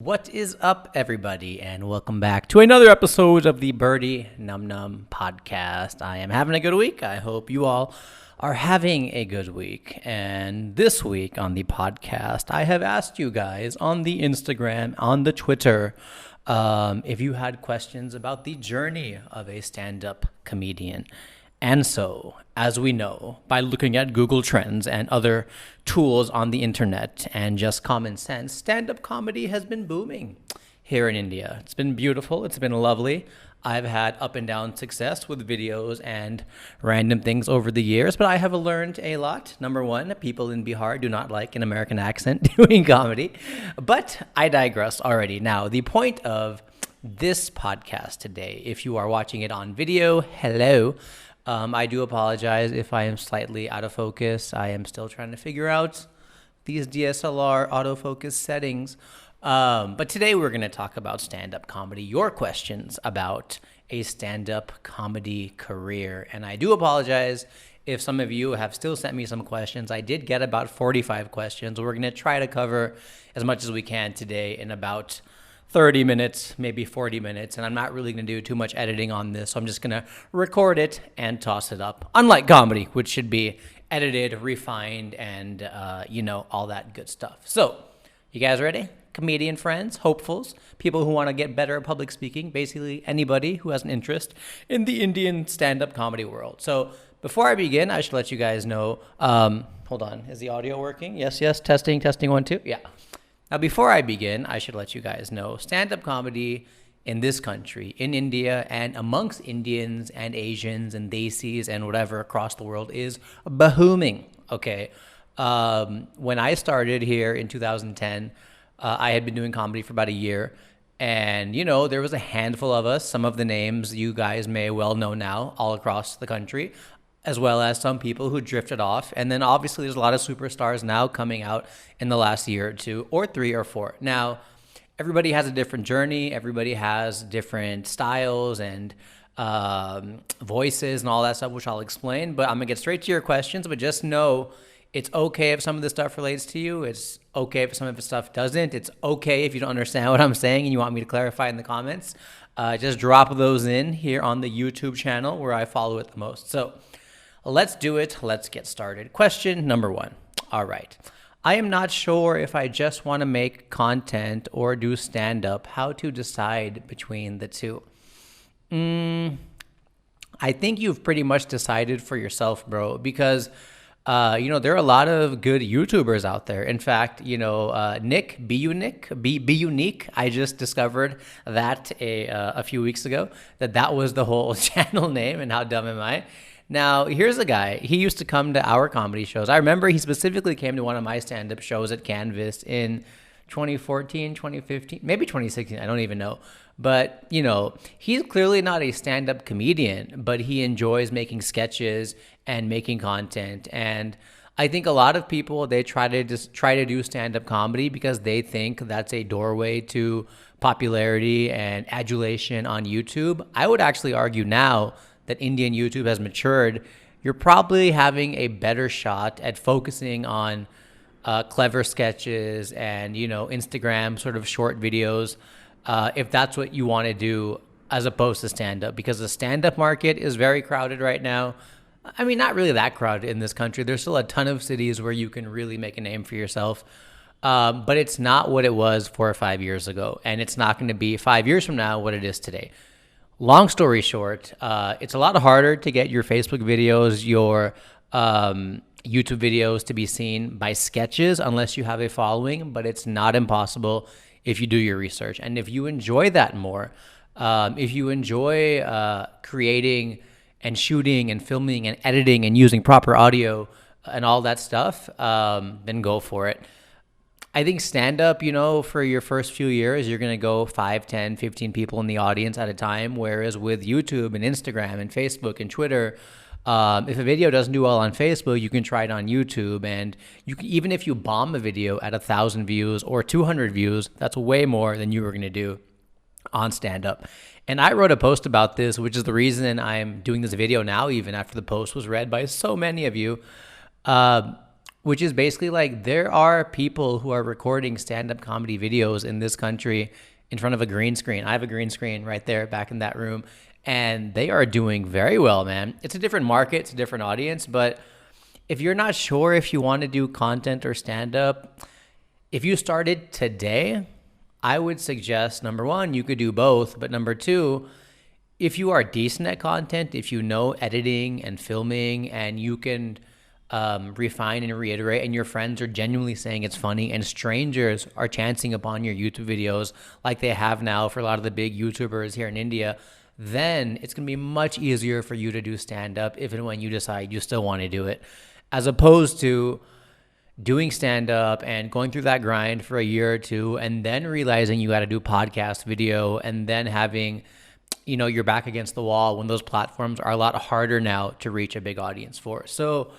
What is up, everybody, and welcome back to another episode of the Birdy Num Num podcast. I am having a good week. I hope you all are having a good week. And this week on the podcast, I have asked you guys on the Instagram, on the Twitter, if you had questions about the journey of a stand-up comedian. And so, as we know, by looking at Google Trends and other tools on the internet and just common sense, stand-up comedy has been booming here in India. It's been beautiful. It's been lovely. I've had up and down success with videos and random things over the years, but I have learned a lot. Number one, people in Bihar do not like an American accent doing comedy, but I digress already. Now, the point of this podcast today, if you are watching it on video, hello. I do apologize if I am slightly out of focus. I am still trying to figure out these DSLR autofocus settings. But today we're going to talk about stand-up comedy, your questions about a stand-up comedy career. And I do apologize if some of you have still sent me some questions. I did get about 45 questions. We're going to try to cover as much as we can today in about 30 minutes, maybe 40 minutes, and I'm not really going to do too much editing on this, so I'm just going to record it and toss it up, unlike comedy, which should be edited, refined, and, all that good stuff. So, you guys ready? Comedian friends, hopefuls, people who want to get better at public speaking, basically anybody who has an interest in the Indian stand-up comedy world. So, before I begin, I should let you guys know, hold on, is the audio working? Yes, testing, 1, 2, yeah. Now, before I begin, I should let you guys know stand-up comedy in this country, in India, and amongst Indians and Asians and Desis and whatever across the world is booming, okay? When I started here in 2010, I had been doing comedy for about a year, and, there was a handful of us, some of the names you guys may well know now all across the country, as well as some people who drifted off. And then obviously there's a lot of superstars now coming out in the last year or two, or 3 or 4. Now, everybody has a different journey. Everybody has different styles and voices and all that stuff, which I'll explain. But I'm going to get straight to your questions. But just know it's okay if some of this stuff relates to you. It's okay if some of the stuff doesn't. It's okay if you don't understand what I'm saying and you want me to clarify in the comments. Just drop those in here on the YouTube channel where I follow it the most. So let's do it. Let's get started. Question number 1. All right. I am not sure if I just want to make content or do stand-up. How to decide between the two? I think you've pretty much decided for yourself, bro, because, there are a lot of good YouTubers out there. In fact, Nick, Be Unique, I just discovered that a few weeks ago, that was the whole channel name, and how dumb am I? Now, here's a guy. He used to come to our comedy shows. I remember he specifically came to one of my stand-up shows at Canvas in 2014, 2015, maybe 2016. I don't even know. But, he's clearly not a stand-up comedian, but he enjoys making sketches and making content. And I think a lot of people, they try to do stand-up comedy because they think that's a doorway to popularity and adulation on YouTube. I would actually argue now that Indian YouTube has matured, you're probably having a better shot at focusing on clever sketches and, Instagram sort of short videos, if that's what you want to do, as opposed to stand-up, because the stand-up market is very crowded right now. I mean, not really that crowded in this country. There's still a ton of cities where you can really make a name for yourself, but it's not what it was 4 or 5 years ago, and it's not going to be 5 years from now what it is today. Long story short, it's a lot harder to get your Facebook videos, your YouTube videos to be seen by sketches unless you have a following, but it's not impossible if you do your research. And if you enjoy that more, if you enjoy creating and shooting and filming and editing and using proper audio and all that stuff, then go for it. I think stand-up, for your first few years, you're going to go 5, 10, 15 people in the audience at a time, whereas with YouTube and Instagram and Facebook and Twitter, if a video doesn't do well on Facebook, you can try it on YouTube, and even if you bomb a video at 1,000 views or 200 views, that's way more than you were going to do on stand-up. And I wrote a post about this, which is the reason I'm doing this video now, even after the post was read by so many of you. which is basically like there are people who are recording stand-up comedy videos in this country in front of a green screen. I have a green screen right there back in that room, and they are doing very well, man. It's a different market, it's a different audience, but if you're not sure if you want to do content or stand-up, if you started today, I would suggest, number one, you could do both, but number two, if you are decent at content, if you know editing and filming and you can refine and reiterate, and your friends are genuinely saying it's funny, and strangers are chancing upon your YouTube videos like they have now for a lot of the big YouTubers here in India, then it's going to be much easier for you to do stand-up if and when you decide you still want to do it, as opposed to doing stand-up and going through that grind for a year or two and then realizing you got to do podcast video and then having your back against the wall when those platforms are a lot harder now to reach a big audience for. So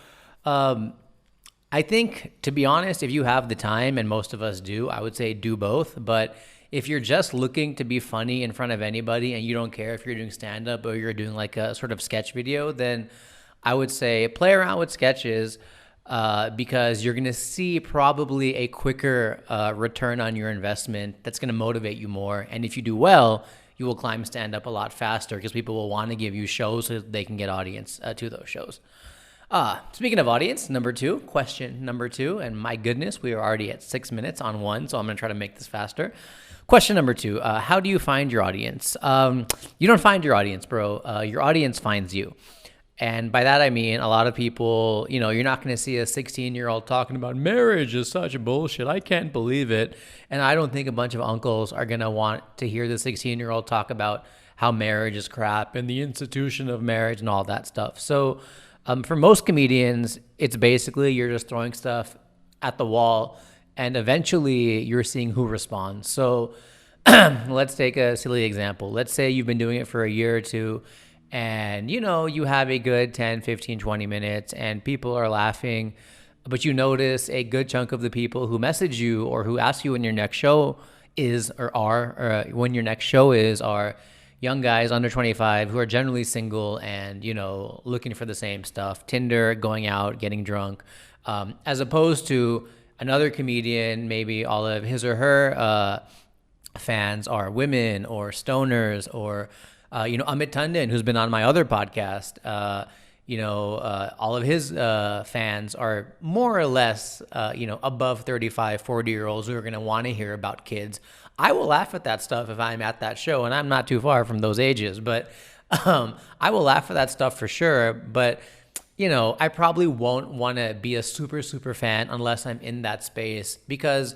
I think, to be honest, if you have the time, and most of us do, I would say do both. But if you're just looking to be funny in front of anybody and you don't care if you're doing stand-up or you're doing like a sort of sketch video, then I would say play around with sketches because you're going to see probably a quicker return on your investment that's going to motivate you more. And if you do well, you will climb stand-up a lot faster because people will want to give you shows so that they can get audience to those shows. Speaking of audience, question number two, and my goodness, we are already at 6 minutes on one, so I'm going to try to make this faster. Question number two, how do you find your audience? You don't find your audience, bro. Your audience finds you. And by that, I mean, a lot of people, you're not going to see a 16-year-old talking about marriage is such bullshit. I can't believe it. And I don't think a bunch of uncles are going to want to hear the 16-year-old talk about how marriage is crap and the institution of marriage and all that stuff. So for most comedians, it's basically you're just throwing stuff at the wall and eventually you're seeing who responds. So let's take a silly example. Let's say you've been doing it for a year or two and, you have a good 10, 15, 20 minutes and people are laughing, but you notice a good chunk of the people who message you or who ask you when your next show is or when your next show is are young guys under 25 who are generally single and, looking for the same stuff, Tinder, going out, getting drunk, as opposed to another comedian, maybe all of his or her fans are women or stoners or Amit Tandon, who's been on my other podcast, all of his fans are more or less, above 35, 40-year-olds who are going to want to hear about kids. I will laugh at that stuff if I'm at that show, and I'm not too far from those ages, but I will laugh at that stuff for sure. But, I probably won't want to be a super, super fan unless I'm in that space because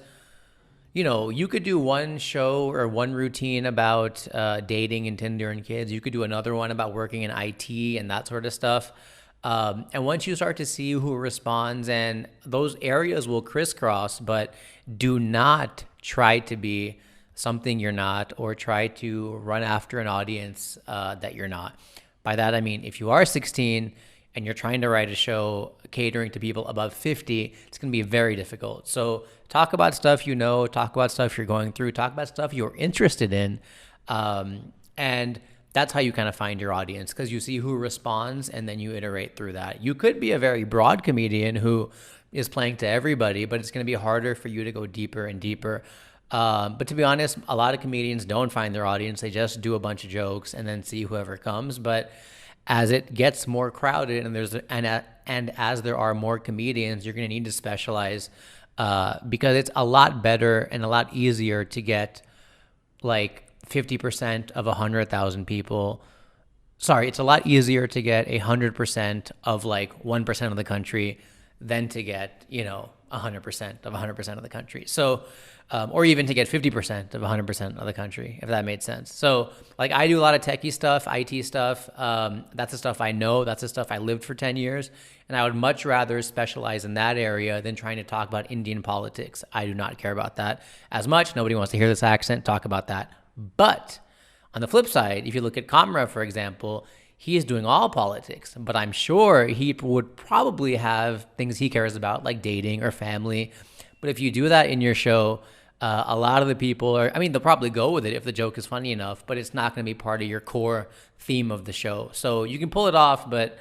you could do one show or one routine about dating and Tinder and kids. You could do another one about working in IT and that sort of stuff. And once you start to see who responds, and those areas will crisscross, but do not try to be something you're not or try to run after an audience that you're not. By that, I mean, if you are 16 and you're trying to write a show catering to people above 50, it's going to be very difficult. So talk about stuff talk about stuff you're going through, talk about stuff you're interested in. And that's how you kind of find your audience because you see who responds and then you iterate through that. You could be a very broad comedian who is playing to everybody, but it's going to be harder for you to go deeper and deeper. But to be honest, a lot of comedians don't find their audience. They just do a bunch of jokes and then see whoever comes. But as it gets more crowded and as there are more comedians, you're going to need to specialize because it's a lot better and a lot easier to get like 50% of 100,000 people. Sorry, it's a lot easier to get 100% of like 1% of the country than to get, 100% of 100% of the country. So, or even to get 50% of 100% of the country, if that made sense. So like I do a lot of techie stuff, IT stuff. That's the stuff I know. That's the stuff I lived for 10 years. And I would much rather specialize in that area than trying to talk about Indian politics. I do not care about that as much. Nobody wants to hear this accent talk about that. But on the flip side, if you look at Kamra, for example, he is doing all politics, but I'm sure he would probably have things he cares about like dating or family. But if you do that in your show, a lot of the people they'll probably go with it if the joke is funny enough, but it's not going to be part of your core theme of the show. So you can pull it off, but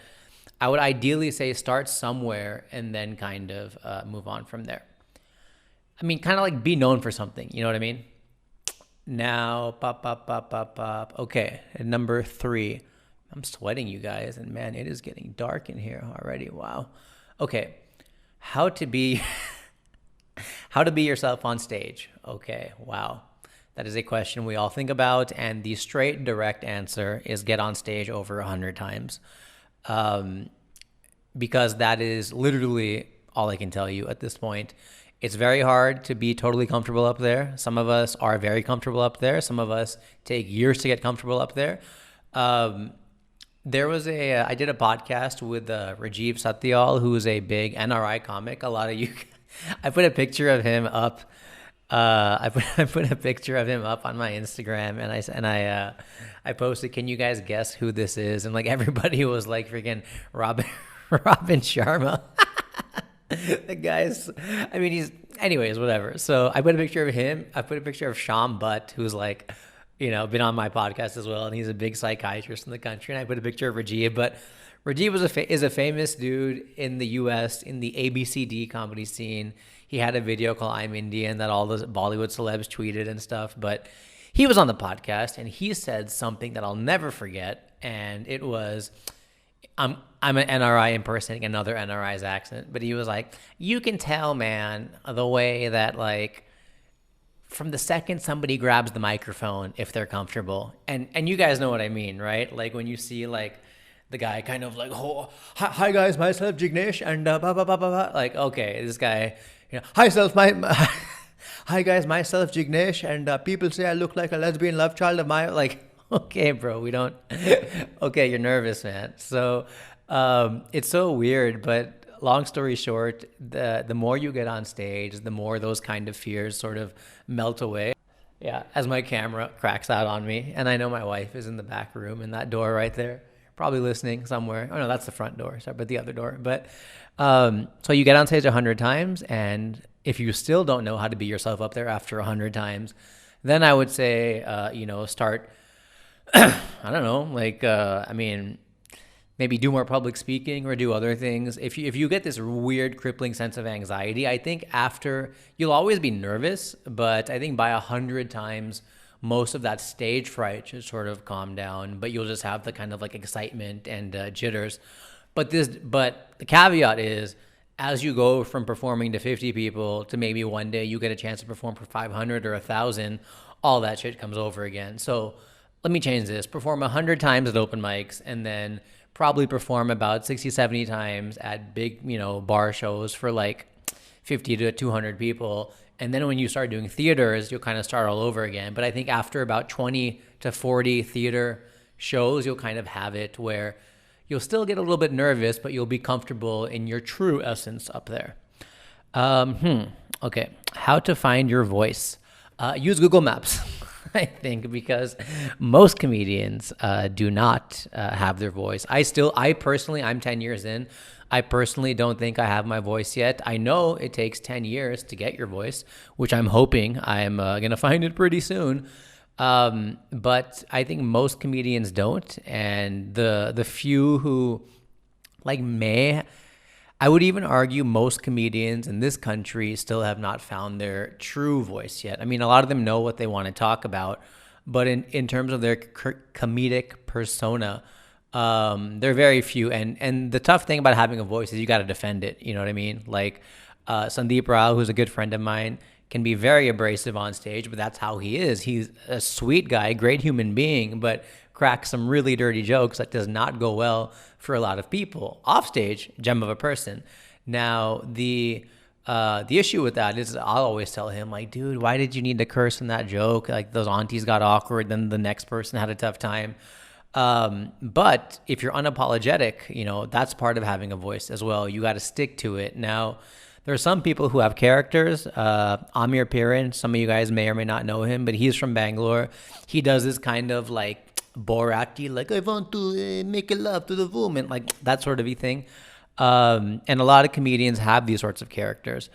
I would ideally say start somewhere and then kind of move on from there. I mean, kind of like be known for something. You know what I mean? Now, pop, pop, pop, pop, pop. Okay, and number 3. I'm sweating, you guys, and man, it is getting dark in here already. Wow. Okay, how to be how to be yourself on stage. Okay, wow. That is a question we all think about, and the straight, direct answer is get on stage over 100 times, because that is literally all I can tell you at this point. It's very hard to be totally comfortable up there. Some of us are very comfortable up there. Some of us take years to get comfortable up there. There was I did a podcast with Rajiv Satyal, who is a big NRI comic. A lot of you, I put a picture of him up. I put a picture of him up on my Instagram, and I posted, "Can you guys guess who this is?" And like everybody was like freaking Robin Sharma. The guy's, I mean, anyways, whatever. So I put a picture of him. I put a picture of Sham Butt, who's like, been on my podcast as well, and he's a big psychiatrist in the country. And I put a picture of Rajiv, but Rajiv is a famous dude in the U.S. in the ABCD comedy scene. He had a video called "I'm Indian" that all the Bollywood celebs tweeted and stuff. But he was on the podcast, and he said something that I'll never forget, and it was, I'm an NRI impersonating another NRI's accent, but he was like, "You can tell, man, the way that like from the second somebody grabs the microphone, if they're comfortable." And you guys know what I mean, right? Like when you see like the guy kind of like, "Oh, hi guys, myself Jignesh," and blah, blah, blah, blah, blah. Like, okay, this guy, hi guys, myself Jignesh, and people say I look like a lesbian love child of my, like, okay, bro, we don't, okay, you're nervous, man. So it's so weird, but long story short, the more you get on stage, the more those kind of fears sort of melt away. Yeah, as my camera cracks out on me, and I know my wife is in the back room in that door right there, probably listening somewhere. Oh no, that's the front door, sorry, but the other door. But so you get on stage 100 times, and if you still don't know how to be yourself up there after 100 times, then I would say, start, I don't know, like, I mean, maybe do more public speaking or do other things. If you get this weird crippling sense of anxiety, I think after, you'll always be nervous, but I think by 100 times, most of that stage fright should sort of calm down, but you'll just have the kind of like excitement and jitters. But the caveat is, as you go from performing to 50 people to maybe one day you get a chance to perform for 500 or 1,000, all that shit comes over again. So let me change this. Perform 100 times at open mics, and then probably perform about 60, 70 times at big, bar shows for like 50 to 200 people. And then when you start doing theaters, you'll kind of start all over again. But I think after about 20 to 40 theater shows, you'll kind of have it where you'll still get a little bit nervous, but you'll be comfortable in your true essence up there. Okay. How to find your voice. Use Google Maps. I think, because most comedians do not have their voice. I personally, I'm 10 years in. I personally don't think I have my voice yet. I know it takes 10 years to get your voice, which I'm hoping I'm going to find it pretty soon. But I think most comedians don't. And the few who I would even argue most comedians in this country still have not found their true voice yet. I mean, a lot of them know what they want to talk about, but in terms of their comedic persona, they're very few. And the tough thing about having a voice is you got to defend it. You know what I mean? Like Sandeep Rao, who's a good friend of mine, can be very abrasive on stage, but that's how he is. He's a sweet guy, great human being, but cracks some really dirty jokes that does not go well for a lot of people. Off stage, gem of a person. Now, the issue with that is I'll always tell him, like, dude, why did you need to curse in that joke? Like, those aunties got awkward, then the next person had a tough time. But if you're unapologetic, that's part of having a voice as well. You got to stick to it. Now, there are some people who have characters. Amir Piran, some of you guys may or may not know him, but he's from Bangalore. He does this kind of like Borat-y, like, I want to make love to the woman, like that sort of thing. And a lot of comedians have these sorts of characters.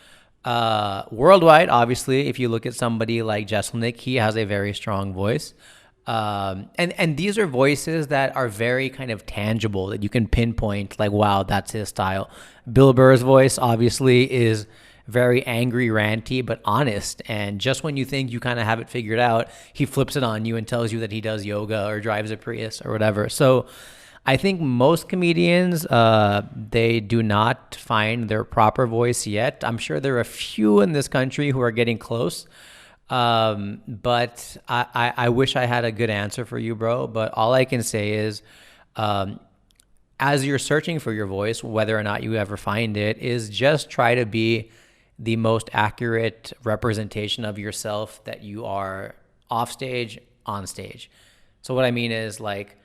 Worldwide, obviously, if you look at somebody like Jesselnick, he has a very strong voice. And these are voices that are very kind of tangible that you can pinpoint, like, wow, that's his style. Bill Burr's voice obviously is very angry, ranty, but honest. And just when you think you kind of have it figured out, he flips it on you and tells you that he does yoga or drives a Prius or whatever. So I think most comedians, they do not find their proper voice yet. I'm sure there are a few in this country who are getting close. But I wish I had a good answer for you, bro. But all I can say is, as you're searching for your voice, whether or not you ever find it, is just try to be the most accurate representation of yourself that you are off stage, on stage. So what I mean is, like,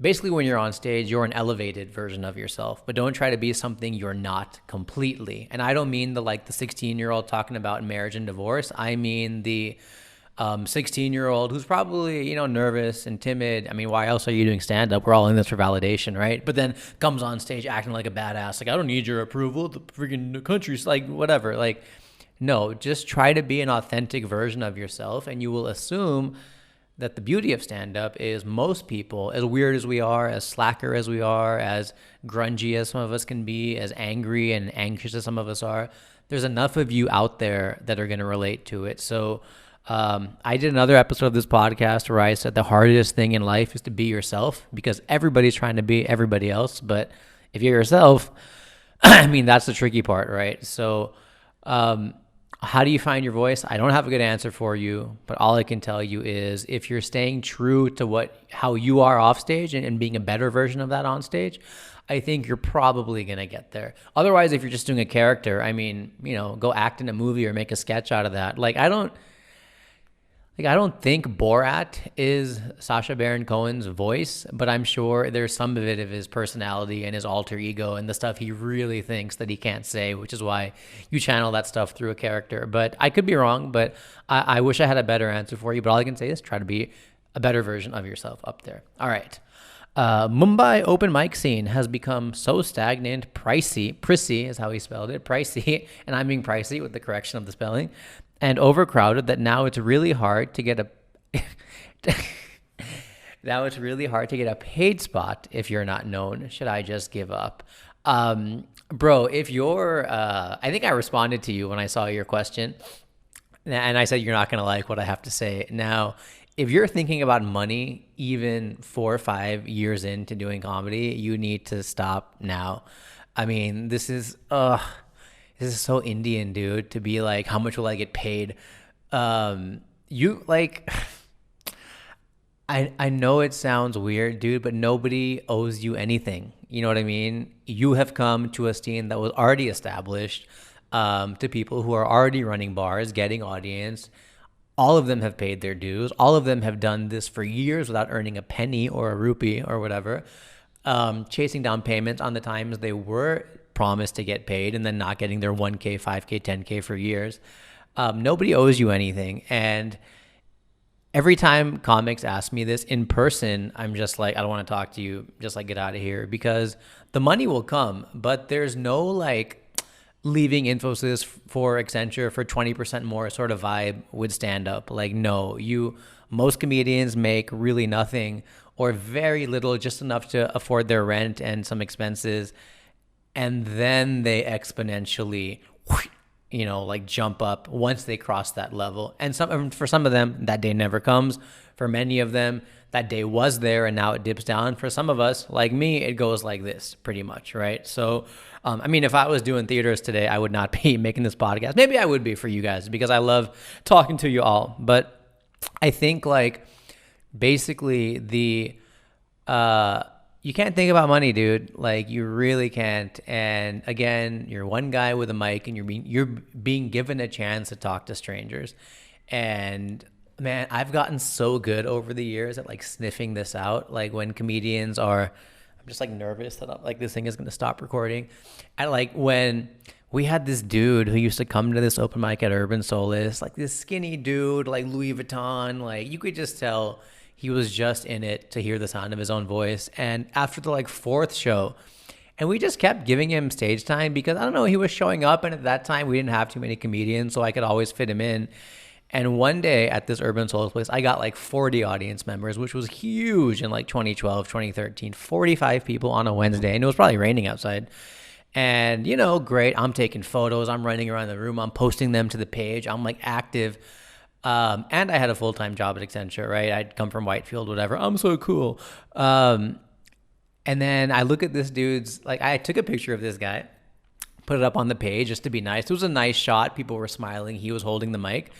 basically when you're on stage, you're an elevated version of yourself, but don't try to be something you're not completely. And I don't mean the 16-year-old talking about marriage and divorce. I mean the 16-year-old who's probably, nervous and timid. I mean, why else are you doing stand-up? We're all in this for validation, right? But then comes on stage acting like a badass. Like, I don't need your approval. The freaking country's like, whatever. Like, no, just try to be an authentic version of yourself, and you will assume that the beauty of stand-up is most people, as weird as we are, as slacker as we are, as grungy as some of us can be, as angry and anxious as some of us are, there's enough of you out there that are going to relate to it. So I did another episode of this podcast where I said the hardest thing in life is to be yourself, because everybody's trying to be everybody else. But if you're yourself, I mean, that's the tricky part, right? So how do you find your voice? I don't have a good answer for you, but all I can tell you is if you're staying true to how you are off stage and being a better version of that on stage, I think you're probably going to get there. Otherwise, if you're just doing a character, I mean, go act in a movie or make a sketch out of that. I don't think Borat is Sacha Baron Cohen's voice, but I'm sure there's some of it of his personality and his alter ego and the stuff he really thinks that he can't say, which is why you channel that stuff through a character. But I could be wrong, but I wish I had a better answer for you. But all I can say is try to be a better version of yourself up there. All right. Mumbai open mic scene has become so stagnant, pricey is how he spelled it, pricey, and I'm being pricey with the correction of the spelling, and overcrowded that now it's really hard to get a paid spot if you're not known. Should I just give up? Bro, if you're I think I responded to you when I saw your question, and I said you're not gonna like what I have to say. Now, if you're thinking about money even 4 or 5 years into doing comedy, you need to stop now. I mean, this is so Indian, dude, to be like, how much will I get paid? I know it sounds weird, dude, but nobody owes you anything. You know what I mean? You have come to a scene that was already established, to people who are already running bars, getting audience. All of them have paid their dues. All of them have done this for years without earning a penny or a rupee or whatever, chasing down payments on the times they were promised to get paid and then not getting their 1K, 5K, 10K for years. Nobody owes you anything. And every time comics ask me this in person, I'm just like, I don't want to talk to you. Just get out of here, because the money will come, but there's no leaving Infosys for Accenture for 20% more sort of vibe with stand-up. No, most comedians make really nothing or very little, just enough to afford their rent and some expenses. And then they exponentially, jump up once they cross that level. And for some of them, that day never comes. For many of them, that day was there and now it dips down. For some of us, like me, it goes like this pretty much, right? So, if I was doing theaters today, I would not be making this podcast. Maybe I would be for you guys because I love talking to you all. But I think basically you can't think about money, dude. You really can't. And again, you're one guy with a mic and you're being given a chance to talk to strangers. And man, I've gotten so good over the years at sniffing this out. When comedians are, I'm just nervous that this thing is going to stop recording. And when we had this dude who used to come to this open mic at Urban Solace, this skinny dude, Louis Vuitton, you could just tell he was just in it to hear the sound of his own voice. And after the fourth show, and we just kept giving him stage time because, I don't know, he was showing up. And at that time, we didn't have too many comedians, so I could always fit him in. And one day at this Urban Souls place, I got like 40 audience members, which was huge in like 2012, 2013, 45 people on a Wednesday. And it was probably raining outside. And, great. I'm taking photos. I'm running around the room. I'm posting them to the page. I'm like active. And I had a full-time job at Accenture, right? I'd come from Whitefield, whatever. I'm so cool. And then I look at this dude's, like, I took a picture of this guy, put it up on the page just to be nice. It was a nice shot. People were smiling. He was holding the mic.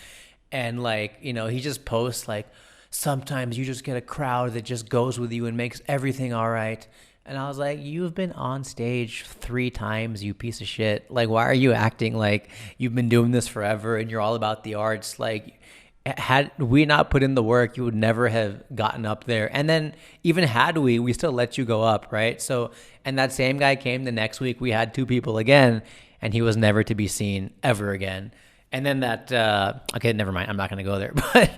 And like, he just posts like, sometimes you just get a crowd that just goes with you and makes everything all right. And I was like, you've been on stage 3 times, you piece of shit. Like, why are you acting like you've been doing this forever and you're all about the arts? Like, had we not put in the work, you would never have gotten up there. And then even had we still let you go up, right? So, and that same guy came the next week. We had 2 people again, and he was never to be seen ever again. And then okay, never mind. I'm not going to go there. But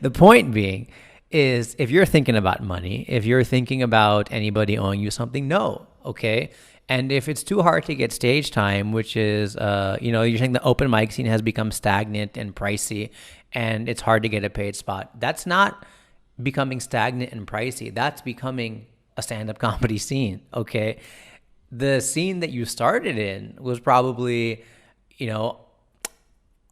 the point being is, if you're thinking about money, if you're thinking about anybody owing you something, no, okay? And if it's too hard to get stage time, which is, you're saying the open mic scene has become stagnant and pricey, and it's hard to get a paid spot. That's not becoming stagnant and pricey. That's becoming a stand-up comedy scene, okay? The scene that you started in was probably,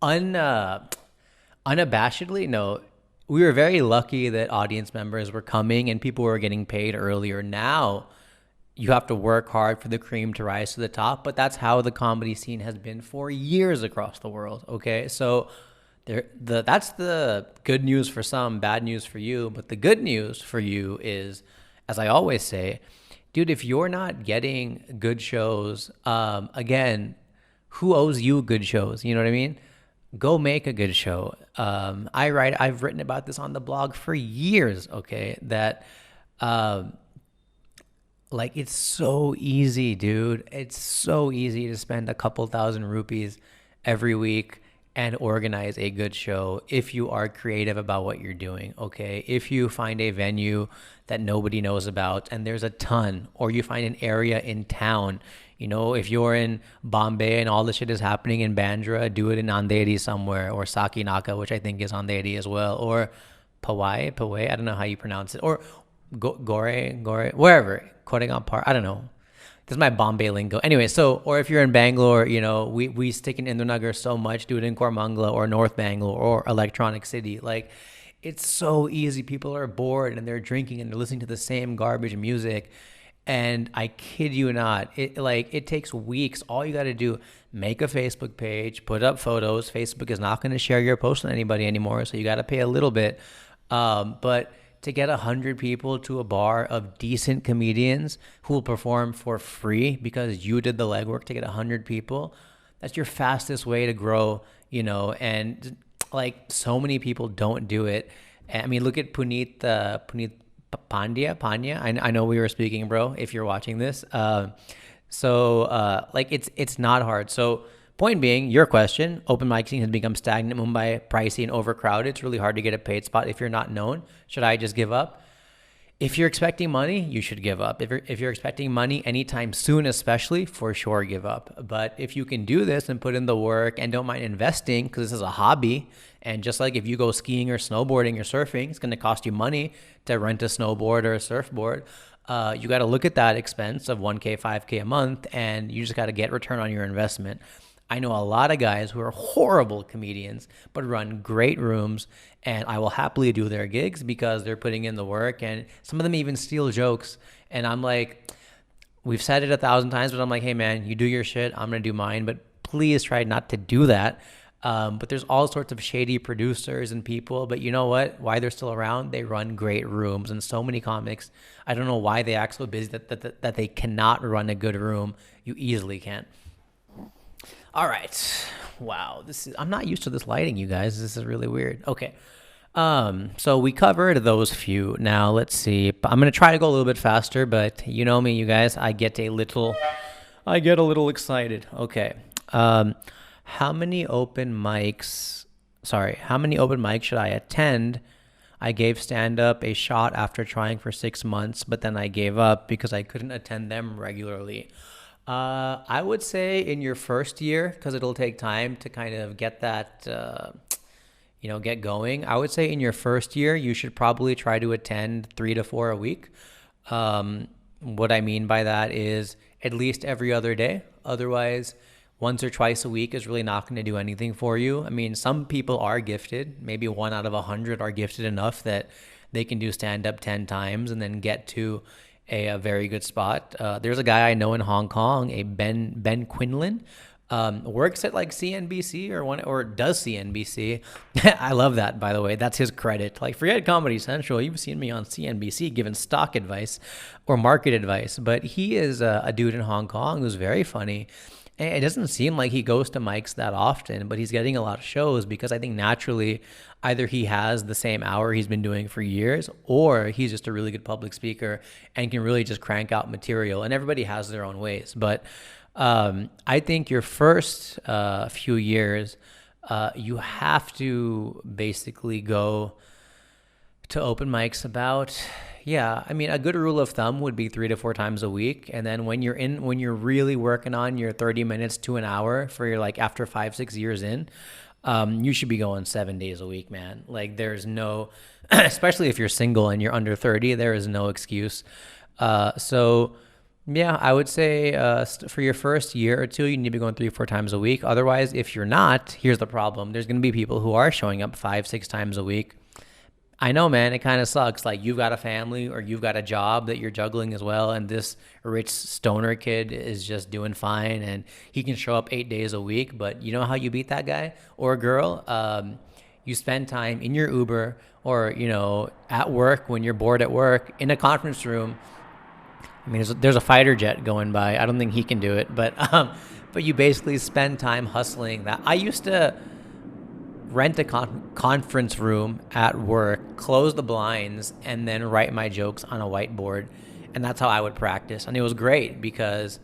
unabashedly, no, we were very lucky that audience members were coming and people were getting paid earlier. Now you have to work hard for the cream to rise to the top, but that's how the comedy scene has been for years across the world. Okay, so that's the good news for some, bad news for you. But the good news for you is, as I always say, dude, if you're not getting good shows, again, who owes you good shows? You know what I mean? Go make a good show. I've written about this on the blog for years, okay, that like, it's so easy, dude. It's so easy to spend a couple thousand rupees every week and organize a good show if you are creative about what you're doing, okay? If you find a venue that nobody knows about, and there's a ton, or you find an area in town. If you're in Bombay and all this shit is happening in Bandra, do it in Andheri somewhere, or Sakinaka, which I think is Andheri as well, or Powai, I don't know how you pronounce it, or Gore, wherever, Koregaon Park, I don't know. This is my Bombay lingo. Anyway, or if you're in Bangalore, we stick in Indranagar so much, do it in Kormangala or North Bangalore or Electronic City. Like, it's so easy. People are bored and they're drinking and they're listening to the same garbage music. And I kid you not, it takes weeks. All you got to do, make a Facebook page, put up photos. Facebook is not going to share your post with anybody anymore, so you got to pay a little bit. But to get 100 people to a bar of decent comedians who will perform for free because you did the legwork to get 100 people, that's your fastest way to grow, and like, so many people don't do it. I mean, look at Puneet Pandya. I know we were speaking, bro, if you're watching this. It's not hard. So point being, your question, open mic scene has become stagnant, Mumbai, pricey, and overcrowded. It's really hard to get a paid spot if you're not known. Should I just give up? If you're expecting money, you should give up. If you're expecting money anytime soon, especially, for sure, give up. But if you can do this and put in the work and don't mind investing, because this is a hobby, and just like if you go skiing or snowboarding or surfing, it's going to cost you money to rent a snowboard or a surfboard. You got to look at that expense of $1K, $5K a month, and you just got to get return on your investment. I know a lot of guys who are horrible comedians, but run great rooms, and I will happily do their gigs because they're putting in the work, and some of them even steal jokes. And I'm like, we've said it 1,000 times, but I'm like, hey man, you do your shit, I'm going to do mine, but please try not to do that. But there's all sorts of shady producers and people, but you know what? Why they're still around? They run great rooms, and so many comics, I don't know why they act so busy that they cannot run a good room. You easily can. All right. Wow. I'm not used to this lighting, you guys. This is really weird. Okay. So we covered those few. Now let's see. I'm going to try to go a little bit faster, but you know me, you guys, I get a little excited. Okay. How many open mics should I attend? I gave stand-up a shot after trying for 6 months, but then I gave up because I couldn't attend them regularly. I would say in your first year, because it'll take time to kind of get that, get going. I would say in your first year, you should probably try to attend 3 to 4 a week. What I mean by that is at least every other day. Otherwise, once or twice a week is really not going to do anything for you. I mean, some people are gifted. Maybe 1 out of 100 are gifted enough that they can do stand up 10 times and then get to a very good spot. There's a guy I know in Hong Kong, a Ben Quinlan. Works at like CNBC or does CNBC. I love that, by the way. That's his credit. Like, forget Comedy Central. You've seen me on CNBC giving stock advice or market advice. But he is a dude in Hong Kong who's very funny. And it doesn't seem like he goes to mics that often, but he's getting a lot of shows because I think naturally either he has the same hour he's been doing for years, or he's just a really good public speaker and can really just crank out material. And everybody has their own ways. But I think your first few years, you have to basically go to open mics about, I mean, a good rule of thumb would be 3 to 4 times a week. And then when you're really working on your 30 minutes to an hour for your, like, after 5-6 years in, you should be going 7 days a week, man. Like, there's no, especially if you're single and you're under 30, there is no excuse. Yeah, I would say for your first year or two, you need to be going 3 or 4 times a week. Otherwise, if you're not, here's the problem. There's going to be people who are showing up 5-6 times a week. I know, man, it kind of sucks. Like, you've got a family or you've got a job that you're juggling as well, and this rich stoner kid is just doing fine, and he can show up 8 days a week. But you know how you beat that guy or girl? You spend time in your Uber or, at work when you're bored at work in a conference room. I mean, there's a fighter jet going by. I don't think he can do it, but you basically spend time hustling that. I used to rent a conference room at work, close the blinds, and then write my jokes on a whiteboard. And that's how I would practice. And it was great because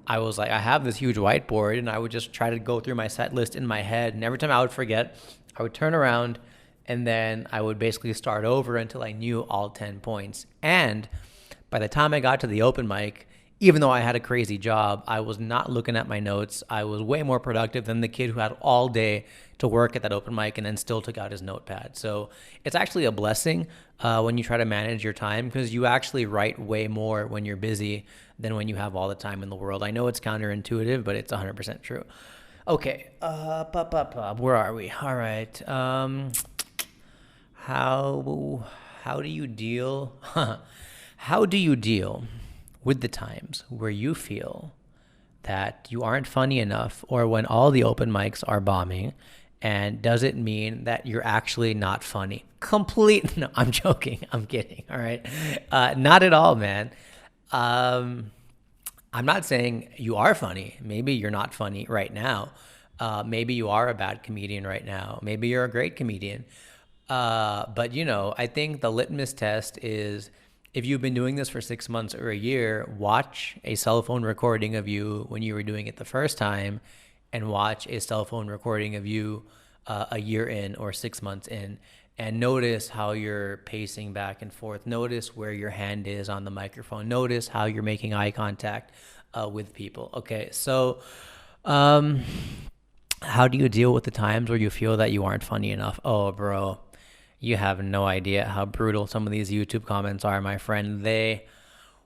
I was like, I have this huge whiteboard, and I would just try to go through my set list in my head. And every time I would forget, I would turn around, and then I would basically start over until I knew all 10 points. And by the time I got to the open mic, even though I had a crazy job, I was not looking at my notes. I was way more productive than the kid who had all day to work at that open mic and then still took out his notepad. So it's actually a blessing when you try to manage your time, because you actually write way more when you're busy than when you have all the time in the world. I know it's counterintuitive, but it's 100% true. Okay, where are we? All right. How do you deal? How do you deal with the times where you feel that you aren't funny enough, or when all the open mics are bombing? And does it mean that you're actually not funny? No, I'm joking. I'm kidding. All right. Not at all, man. I'm not saying you are funny. Maybe you're not funny right now. Maybe you are a bad comedian right now. Maybe you're a great comedian. But, I think the litmus test is, if you've been doing this for 6 months or a year, watch a cell phone recording of you when you were doing it the first time, and watch a cell phone recording of you a year in or 6 months in, and notice how you're pacing back and forth. Notice where your hand is on the microphone. Notice how you're making eye contact with people. Okay, so how do you deal with the times where you feel that you aren't funny enough? Oh, bro. You have no idea how brutal some of these YouTube comments are, my friend. They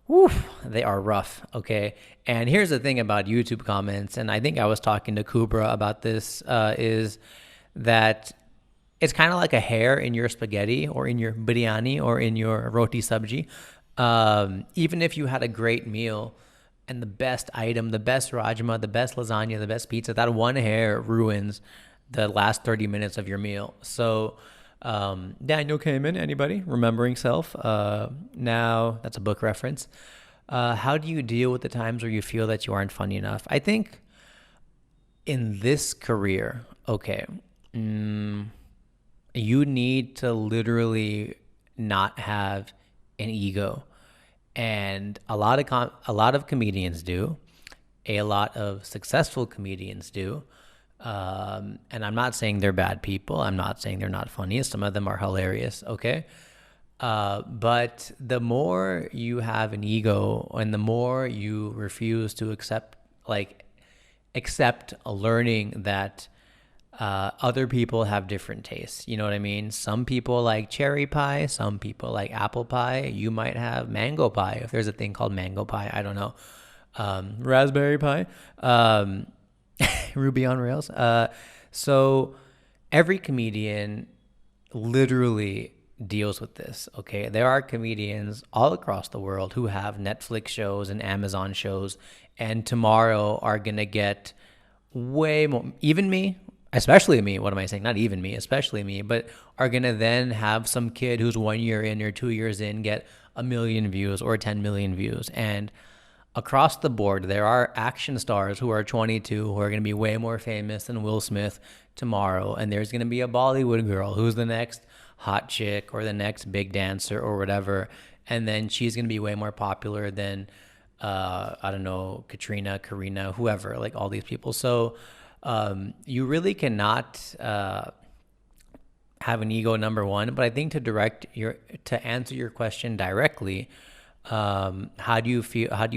are rough, okay? And here's the thing about YouTube comments, and I think I was talking to Kubra about this, is that it's kind of like a hair in your spaghetti or in your biryani or in your roti sabji. Even if you had a great meal and the best item, the best rajma, the best lasagna, the best pizza, that one hair ruins the last 30 minutes of your meal. So Daniel Kahneman, anybody? Remembering Self. Now, that's a book reference. How do you deal with the times where you feel that you aren't funny enough? I think in this career, okay, you need to literally not have an ego. And a lot of comedians do. A lot of successful comedians do. And I'm not saying they're bad people. I'm not saying they're not funny. Some of them are hilarious, okay? But the more you have an ego and the more you refuse to accept a learning that Other people have different tastes. You know what I mean? Some people like cherry pie. Some people like apple pie. You might have mango pie, if there's a thing called mango pie. I don't know. Raspberry pie. Ruby on Rails. So every comedian literally deals with this. Okay, there are comedians all across the world who have Netflix shows and Amazon shows, and tomorrow are gonna get way more. Even me, especially me. What am I saying? Not even me, especially me. But are gonna then have some kid who's 1 year in or 2 years in get 1 million views or 10 million views, and across the board, there are action stars who are 22 who are going to be way more famous than Will Smith tomorrow. And there's going to be a Bollywood girl who's the next hot chick or the next big dancer or whatever. And then she's going to be way more popular than, I don't know, Katrina, Karina, whoever, like all these people. So you really cannot have an ego, number one. But I think to answer your question directly, how do you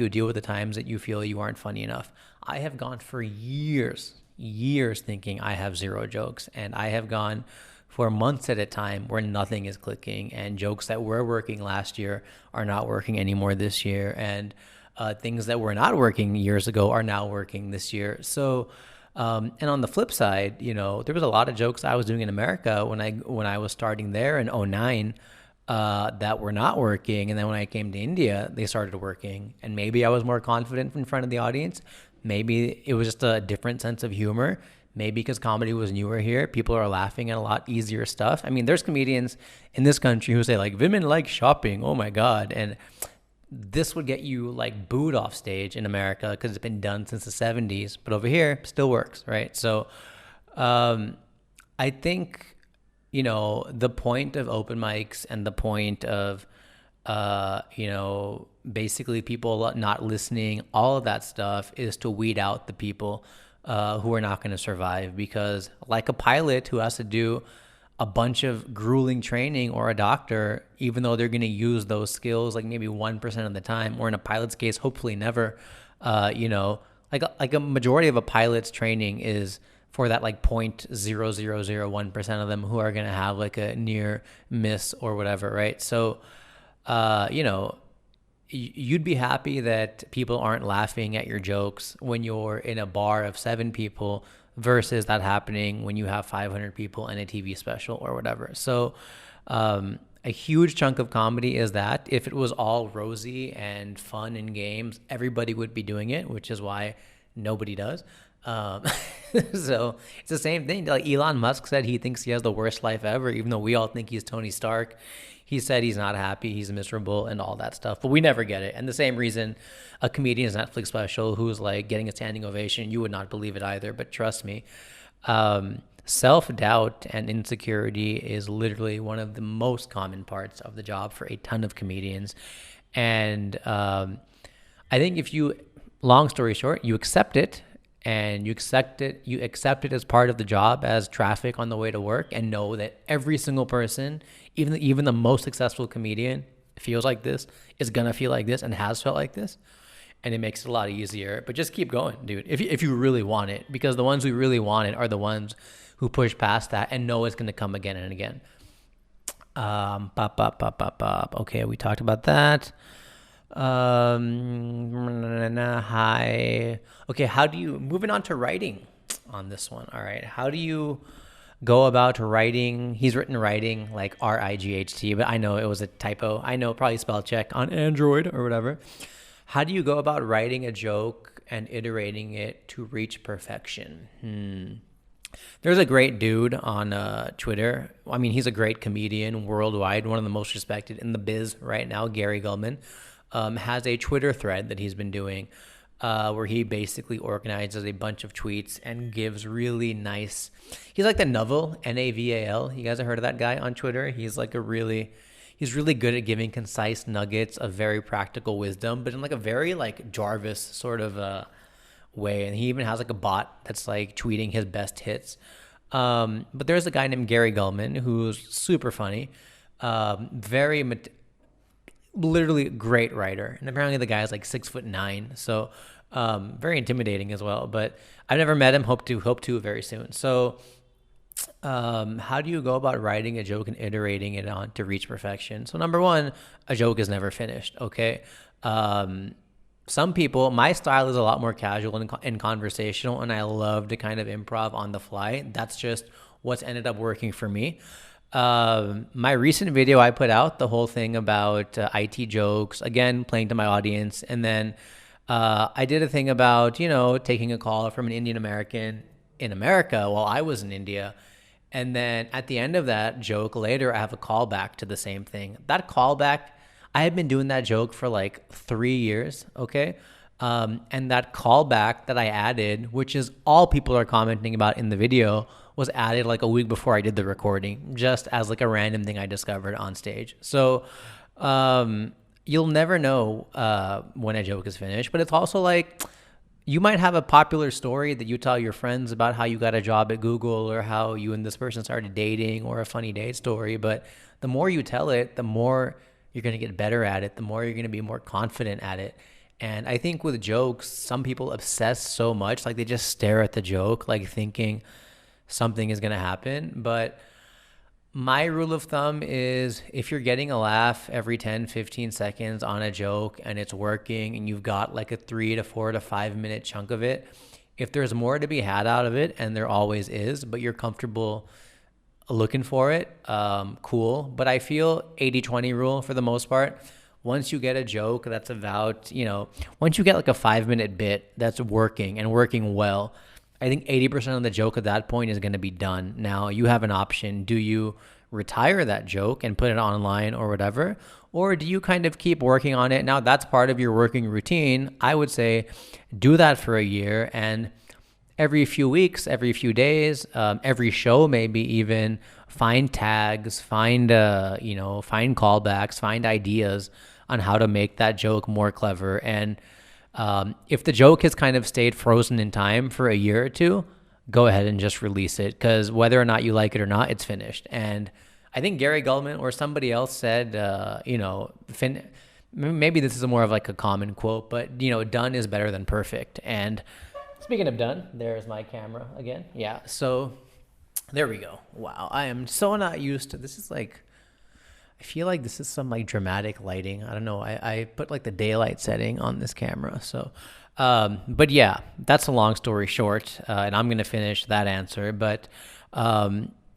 deal with the times that you feel you aren't funny enough? I have gone for years thinking I have zero jokes, and I have gone for months at a time where nothing is clicking, and jokes that were working last year are not working anymore this year, and things that were not working years ago are now working this year. So and on the flip side, there was a lot of jokes I was doing in America when I was starting there in 2009 that were not working. And then when I came to India, they started working. And maybe I was more confident in front of the audience. Maybe it was just a different sense of humor. Maybe because comedy was newer here, people are laughing at a lot easier stuff. I mean, there's comedians in this country who say, like, women like shopping. Oh, my God. And this would get you, like, booed off stage in America because it's been done since the 70s. But over here, still works, right? So I think the point of open mics and the point of, basically people not listening, all of that stuff is to weed out the people who are not going to survive. Because like a pilot who has to do a bunch of grueling training, or a doctor, even though they're going to use those skills like maybe 1% of the time, or in a pilot's case, hopefully never, like a majority of a pilot's training is for that like 0.0001% of them who are going to have like a near miss or whatever, right? So, you'd be happy that people aren't laughing at your jokes when you're in a bar of 7 people versus that happening when you have 500 people in a TV special or whatever. So, a huge chunk of comedy is that if it was all rosy and fun and games, everybody would be doing it, which is why nobody does. So it's the same thing. Like Elon Musk said he thinks he has the worst life ever, even though we all think he's Tony Stark. He said he's not happy, he's miserable, and all that stuff. But we never get it. And the same reason a comedian's Netflix special who's like getting a standing ovation, you would not believe it either. But trust me, self-doubt and insecurity is literally one of the most common parts of the job for a ton of comedians. And I think if you, long story short, you accept it, and you accept it as part of the job, as traffic on the way to work, and know that every single person, even the most successful comedian, feels like this, is gonna feel like this, and has felt like this, and it makes it a lot easier. But just keep going, dude, if you really want it, because the ones who really want it are the ones who push past that and know it's gonna come again and again. Okay, we talked about that. Hi. Okay, moving on to writing on this one. All right. How do you go about writing? He's written writing like RIGHT, but I know it was a typo. I know, probably spell check on Android or whatever. How do you go about writing a joke and iterating it to reach perfection? There's a great dude on Twitter. I mean, he's a great comedian worldwide, one of the most respected in the biz right now, Gary Gulman. Has a Twitter thread that he's been doing where he basically organizes a bunch of tweets and gives really nice, he's like the Naval, Naval. You guys have heard of that guy on Twitter? He's really good at giving concise nuggets of very practical wisdom, but in like a very like Jarvis sort of way. And he even has like a bot that's like tweeting his best hits. But there's a guy named Gary Gulman who's super funny, literally a great writer, and apparently the guy is like 6'9", so very intimidating as well. But I've never met him. Hope to very soon. So How do you go about writing a joke and iterating it on to reach perfection? So number one, a joke is never finished. Okay. Some people, my style is a lot more casual and conversational, and I love to kind of improv on the fly. That's just what's ended up working for me. My recent video I put out, the whole thing about IT jokes, again, playing to my audience. And then I did a thing about, taking a call from an Indian American in America while I was in India. And then at the end of that joke later, I have a callback to the same thing. That callback, I had been doing that joke for like 3 years, okay? And that callback that I added, which is all people are commenting about in the video, was added like a week before I did the recording, just as like a random thing I discovered on stage. So you'll never know when a joke is finished, but it's also like you might have a popular story that you tell your friends about how you got a job at Google or how you and this person started dating, or a funny date story. But the more you tell it, the more you're going to get better at it, the more you're going to be more confident at it. And I think with jokes, some people obsess so much, like they just stare at the joke, like thinking something is going to happen. But my rule of thumb is if you're getting a laugh every 10, 15 seconds on a joke and it's working and you've got like a 3 to 4 to 5 minute chunk of it, if there's more to be had out of it, and there always is, but you're comfortable looking for it, cool. But I feel 80-20 rule for the most part. Once you get a joke that's about, once you get like a 5 minute bit that's working and working well, I think 80% of the joke at that point is going to be done. Now you have an option. Do you retire that joke and put it online or whatever? Or do you kind of keep working on it? Now that's part of your working routine. I would say do that for a year, and every few weeks, every few days, every show, maybe even find tags, find callbacks, find ideas on how to make that joke more clever. And if the joke has kind of stayed frozen in time for a year or two, go ahead and just release it, because whether or not you like it or not, it's finished. And I think Gary Gulman or somebody else said, maybe this is more of like a common quote, but done is better than perfect. And speaking of done, there's my camera again. Yeah, so there we go. Wow, I am so not used to this. Is like, I feel like this is some like dramatic lighting. I don't know. I put like the daylight setting on this camera. So, but yeah, that's a long story short. And I'm going to finish that answer. But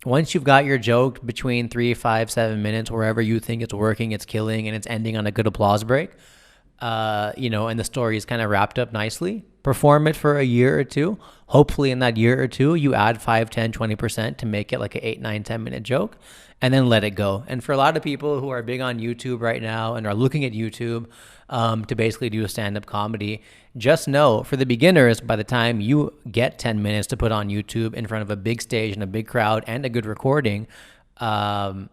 once you've got your joke between 3, 5, 7 minutes, wherever you think it's working, it's killing, and it's ending on a good applause break, and the story is kind of wrapped up nicely, perform it for a year or two. Hopefully in that year or two, you add 5, 10, 20% to make it like an 8, 9, 10 minute joke, and then let it go. And for a lot of people who are big on YouTube right now and are looking at YouTube to basically do a stand-up comedy, just know for the beginners, by the time you get 10 minutes to put on YouTube in front of a big stage and a big crowd and a good recording, YouTube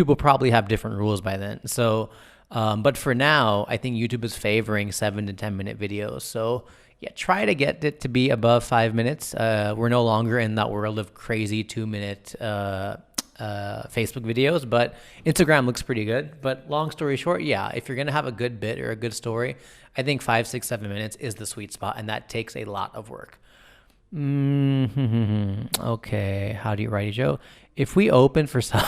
will probably have different rules by then. So, but for now, I think YouTube is favoring 7 to 10 minute videos. So yeah, try to get it to be above 5 minutes. We're no longer in that world of crazy 2 minute Facebook videos, but Instagram looks pretty good. But long story short, yeah, if you're going to have a good bit or a good story, I think 5, 6, 7 minutes is the sweet spot, and that takes a lot of work. Okay, how do you write a joke? If we open for some...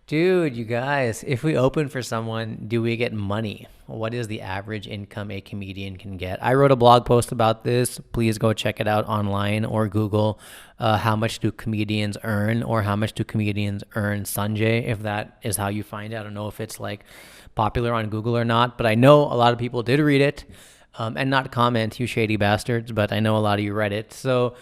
Dude, you guys, if we open for someone, do we get money? What is the average income a comedian can get? I wrote a blog post about this. Please go check it out online or Google how much do comedians earn, or how much do comedians earn Sanjay, if that is how you find it. I don't know if it's like popular on Google or not, but I know a lot of people did read it and not comment, you shady bastards, but I know a lot of you read it. So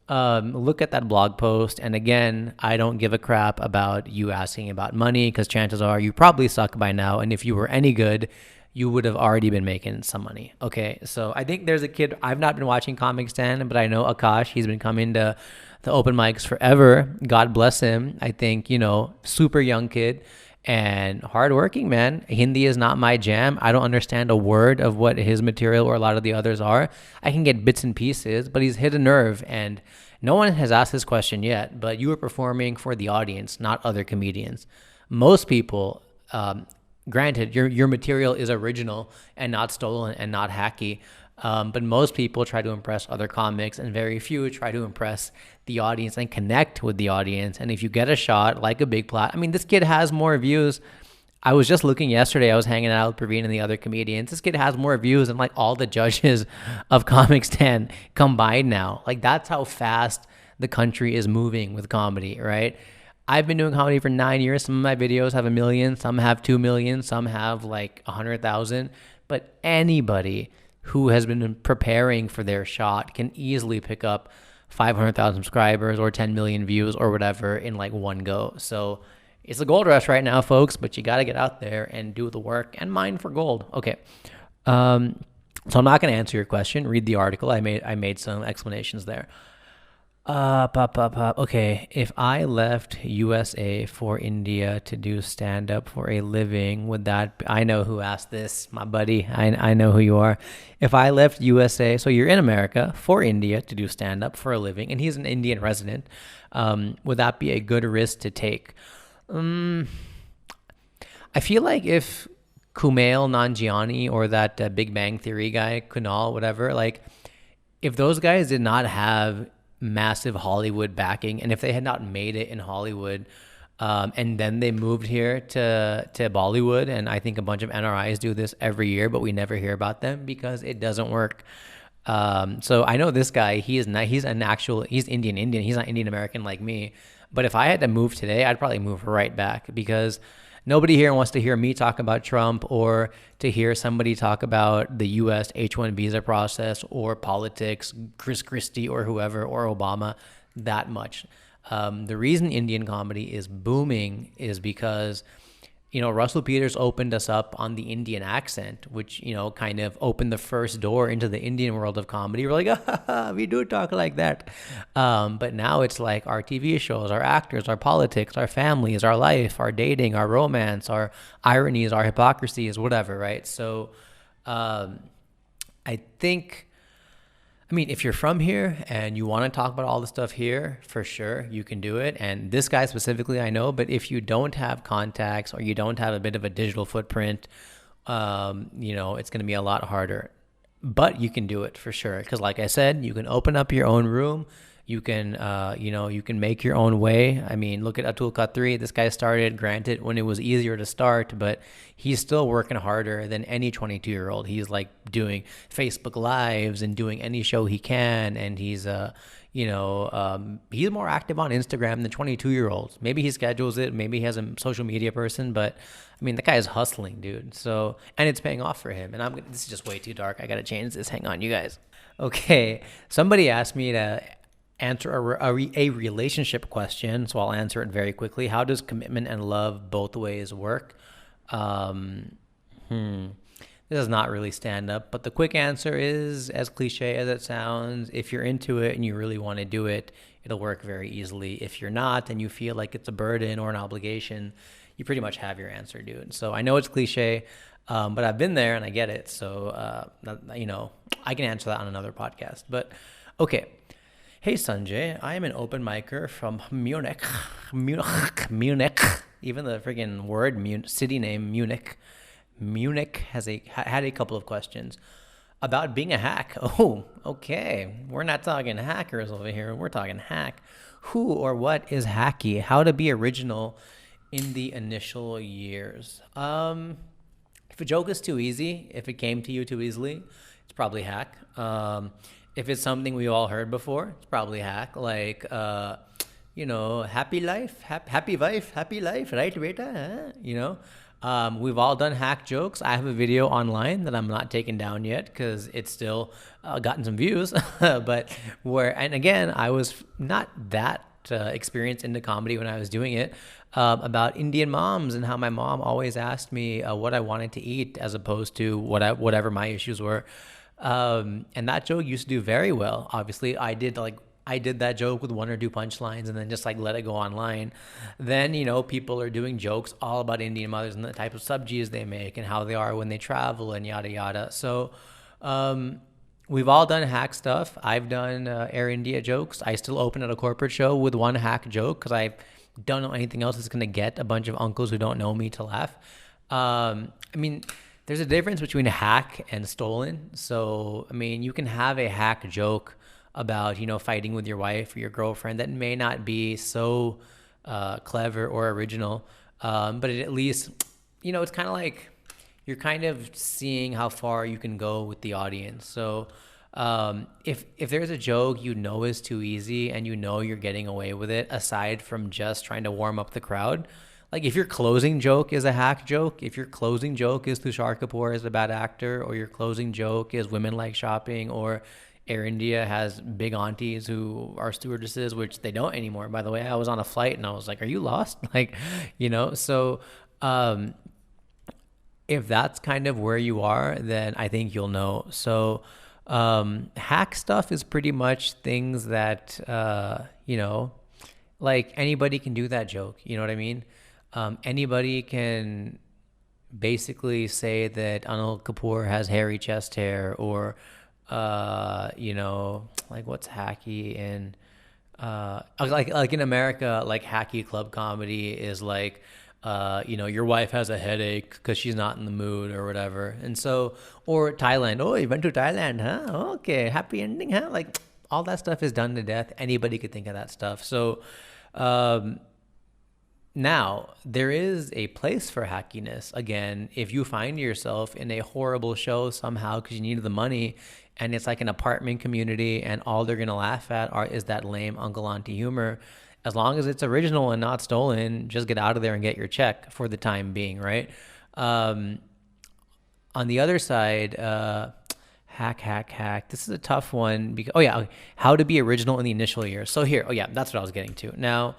look at that blog post. And again, I don't give a crap about you asking about money, because chances are you probably suck by now. And if you were any good, you would have already been making some money. Okay, so I think there's a kid, I've not been watching Comic Stand, but I know Akash, he's been coming to the open mics forever. God bless him. I think, super young kid and hardworking, man. Hindi is not my jam. I don't understand a word of what his material or a lot of the others are. I can get bits and pieces, but he's hit a nerve, and no one has asked this question yet, but you are performing for the audience, not other comedians. Most people, granted, your material is original and not stolen and not hacky, But most people try to impress other comics, and very few try to impress the audience and connect with the audience. And if you get a shot like a big plot, I mean, this kid has more views. I was just looking yesterday. I was hanging out with Praveen and the other comedians. This kid has more views than like all the judges of Comic Stand combined now. Like, that's how fast the country is moving with comedy, right? I've been doing comedy for 9 years. Some of my videos have 1 million, some have 2 million, some have like 100,000. But anybody who has been preparing for their shot can easily pick up 500,000 subscribers or 10 million views or whatever in like one go. So it's a gold rush right now, folks, but you got to get out there and do the work and mine for gold. Okay. So I'm not going to answer your question. Read the article. I made some explanations there. Okay. If I left USA for India to do stand-up for a living, would that... I know who asked this, my buddy. I know who you are. If I left USA, so you're in America, for India to do stand-up for a living, and he's an Indian resident, would that be a good risk to take? I feel like if Kumail Nanjiani or that Big Bang Theory guy, Kunal, whatever, like, if those guys did not have massive Hollywood backing, and if they had not made it in Hollywood, and then they moved here to Bollywood, and I think a bunch of NRIs do this every year, but we never hear about them because it doesn't work. So I know this guy, he's Indian. He's not Indian American like me. But if I had to move today, I'd probably move right back, because nobody here wants to hear me talk about Trump or to hear somebody talk about the U.S. H-1 visa process or politics, Chris Christie or whoever, or Obama that much. The reason Indian comedy is booming is because, Russell Peters opened us up on the Indian accent, which, kind of opened the first door into the Indian world of comedy. We're like, we do talk like that. But now it's like our TV shows, our actors, our politics, our families, our life, our dating, our romance, our ironies, our hypocrisies, whatever, right? So I think... if you're from here and you want to talk about all the stuff here, for sure, you can do it. And this guy specifically, I know, but if you don't have contacts or you don't have a bit of a digital footprint, it's going to be a lot harder. But you can do it for sure. Because like I said, you can open up your own room. You can, you can make your own way. Look at Atul Khatri. This guy started, granted, when it was easier to start, but he's still working harder than any 22-year-old. He's like doing Facebook Lives and doing any show he can. And he's, he's more active on Instagram than 22-year-olds. Maybe he schedules it. Maybe he has a social media person, but the guy is hustling, dude. So, and it's paying off for him. And this is just way too dark. I got to change this. Hang on, you guys. Okay. Somebody asked me to answer a relationship question, so I'll answer it very quickly. How does commitment and love both ways work? This is not really stand up, but the quick answer is, as cliche as it sounds, if you're into it and you really want to do it, it'll work very easily. If you're not and you feel like it's a burden or an obligation, you pretty much have your answer, dude. So I know it's cliche, but I've been there and I get it. So, I can answer that on another podcast. But okay. Hey Sanjay, I am an open micer from Munich. Even the freaking word, city name Munich. Munich had a couple of questions about being a hack. Oh, okay. We're not talking hackers over here. We're talking hack. Who or what is hacky? How to be original in the initial years. If a joke is too easy, if it came to you too easily, it's probably hack. If it's something we all heard before, it's probably hack. Like, happy life, happy life, right, beta? We've all done hack jokes. I have a video online that I'm not taking down yet because it's still gotten some views. And again, I was not that experienced into comedy when I was doing it, about Indian moms and how my mom always asked me what I wanted to eat as opposed to whatever my issues were. And that joke used to do very well. Obviously, I did that joke with one or two punchlines and then just like let it go online. Then, people are doing jokes all about Indian mothers and the type of sabjis they make and how they are when they travel and yada yada. So we've all done hack stuff. I've done Air India jokes. I still open at a corporate show with one hack joke because I don't know anything else that's going to get a bunch of uncles who don't know me to laugh. There's a difference between hack and stolen. So, I mean, you can have a hack joke about, fighting with your wife or your girlfriend that may not be so clever or original, but it at least, it's kind of like you're kind of seeing how far you can go with the audience. So, if there's a joke is too easy and you're getting away with it, aside from just trying to warm up the crowd, like if your closing joke is a hack joke, if your closing joke is Tushar Kapoor is a bad actor, or your closing joke is women like shopping, or Air India has big aunties who are stewardesses, which they don't anymore. By the way, I was on a flight and I was like, are you lost? So if that's kind of where you are, then I think you'll know. So hack stuff is pretty much things that, like anybody can do that joke. You know what I mean? Anybody can basically say that Anil Kapoor has hairy chest hair, or, like what's hacky in, like in America, like hacky club comedy is like, your wife has a headache because she's not in the mood or whatever. And so, or Thailand, oh, you went to Thailand, huh? Okay, happy ending, huh? Like all that stuff is done to death. Anybody could think of that stuff. So, now, there is a place for hackiness. Again, if you find yourself in a horrible show somehow because you needed the money and it's like an apartment community and all they're going to laugh at is that lame Uncle Auntie humor, as long as it's original and not stolen, just get out of there and get your check for the time being, right? On the other side, hack. This is a tough one because, how to be original in the initial years. So here, that's what I was getting to. Now,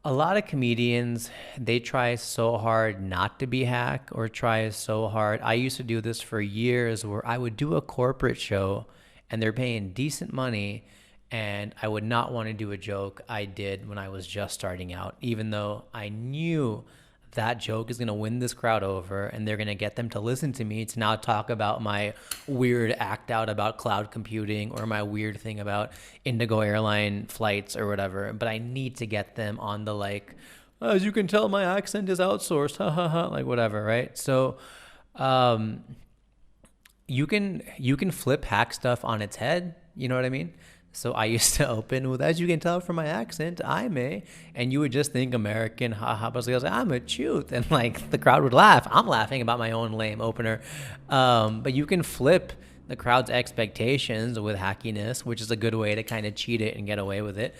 a lot of comedians, they try so hard not to be hack or try so hard. I used to do this for years where I would do a corporate show and they're paying decent money and I would not want to do a joke I did when I was just starting out, even though I knew that joke is going to win this crowd over and they're going to get them to listen to me to now talk about my weird act out about cloud computing or my weird thing about Indigo airline flights or whatever. But I need to get them on the like, as you can tell, my accent is outsourced, ha ha ha, like whatever, right? So you can flip hack stuff on its head, you know what I mean? So I used to open with, as you can tell from my accent, I'm and you would just think American, haha, but I was like, I'm a truth. And like the crowd would laugh. I'm laughing about my own lame opener. But you can flip the crowd's expectations with hackiness, which is a good way to kind of cheat it and get away with it.